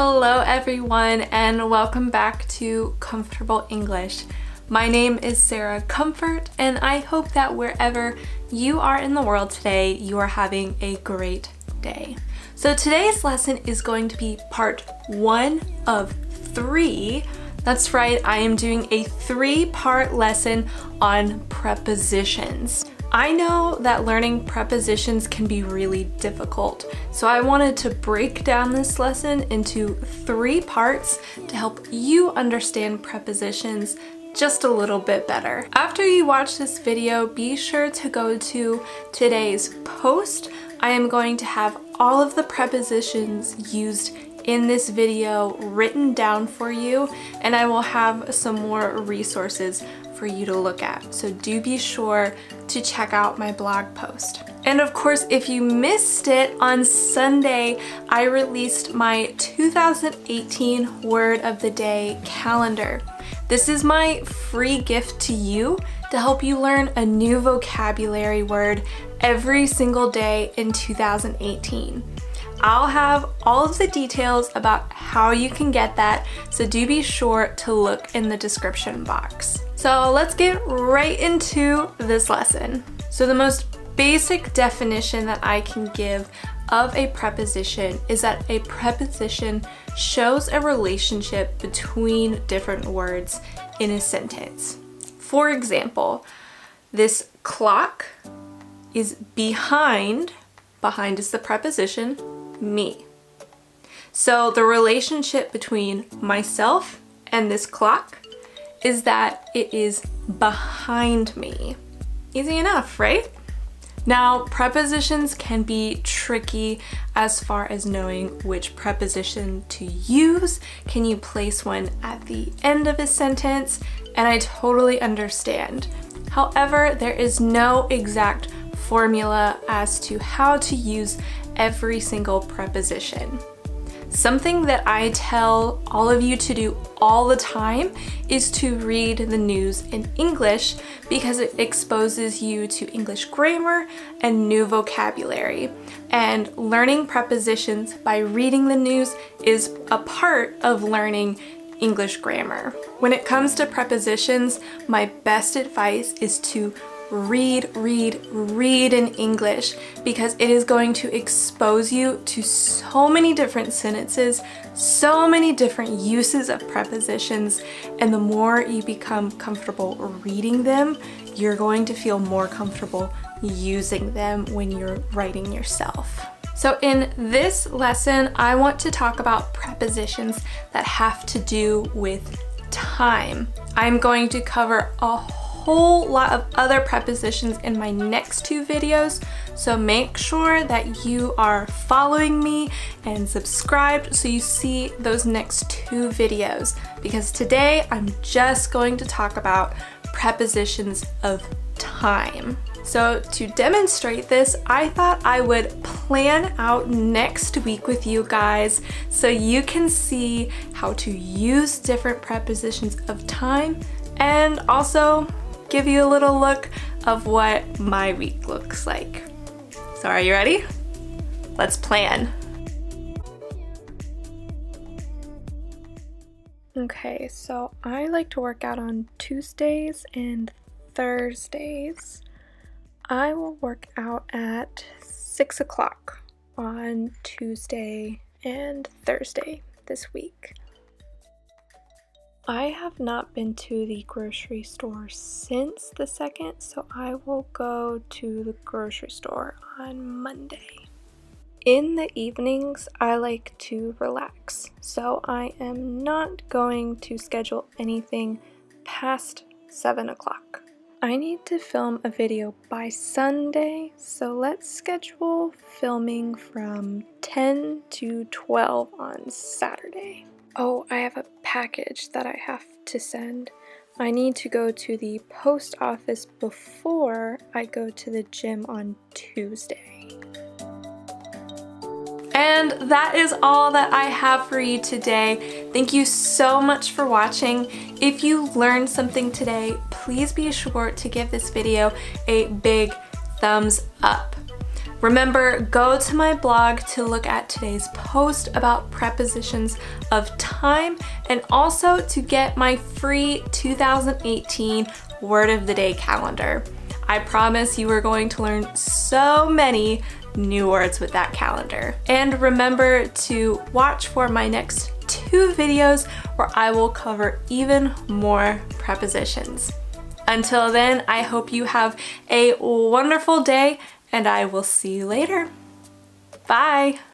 Hello everyone and welcome back to Comfortable English. My name is Sarah Comfort and I hope that wherever you are in the world today, you are having a great day. So today's lesson is going to be part 1 of 3. That's right, I am doing a 3-part lesson on prepositions. I know that learning prepositions can be really difficult, so I wanted to break down this lesson into 3 parts to help you understand prepositions just a little bit better. After you watch this video, be sure to go to today's post. I am going to have all of the prepositions used in this video written down for you, and I will have some more resources for you to look at. So do be sure to check out my blog post. And of course, if you missed it, on Sunday, I released my 2018 Word of the Day calendar. This is my free gift to you to help you learn a new vocabulary word every single day in 2018. I'll have all of the details about how you can get that, so do be sure to look in the description box. So let's get right into this lesson. So the most basic definition that I can give of a preposition is that a preposition shows a relationship between different words in a sentence. For example, this clock is behind is the preposition, me. So the relationship between myself and this clock is that it is behind me. Easy enough, right? Now, prepositions can be tricky as far as knowing which preposition to use. Can you place one at the end of a sentence? And I totally understand. However, there is no exact formula as to how to use every single preposition. Something that I tell all of you to do all the time is to read the news in English because it exposes you to English grammar and new vocabulary. And learning prepositions by reading the news is a part of learning English grammar. When it comes to prepositions, my best advice is to read in English because it is going to expose you to so many different sentences, so many different uses of prepositions, and the more you become comfortable reading them, you're going to feel more comfortable using them when you're writing yourself. So in this lesson, I want to talk about prepositions that have to do with time. I'm going to cover a whole lot of other prepositions in my next 2 videos, so make sure that you are following me and subscribed so you see those next 2 videos, because today I'm just going to talk about prepositions of time. So to demonstrate this, I thought I would plan out next week with you guys so you can see how to use different prepositions of time and also give you a little look of what my week looks like. So are you ready? Let's plan. Okay, so I like to work out on Tuesdays and Thursdays. I will work out at 6 o'clock on Tuesday and Thursday this week. I have not been to the grocery store since the 2nd, so I will go to the grocery store on Monday. In the evenings, I like to relax, so I am not going to schedule anything past 7 o'clock. I need to film a video by Sunday, so let's schedule filming from 10 to 12 on Saturday. Oh, I have a package that I have to send. I need to go to the post office before I go to the gym on Tuesday. And that is all that I have for you today. Thank you so much for watching. If you learned something today, please be sure to give this video a big thumbs up. Remember, go to my blog to look at today's post about prepositions of time and also to get my free 2018 Word of the Day calendar. I promise you are going to learn so many new words with that calendar. And remember to watch for my next 2 videos where I will cover even more prepositions. Until then, I hope you have a wonderful day and I will see you later. Bye!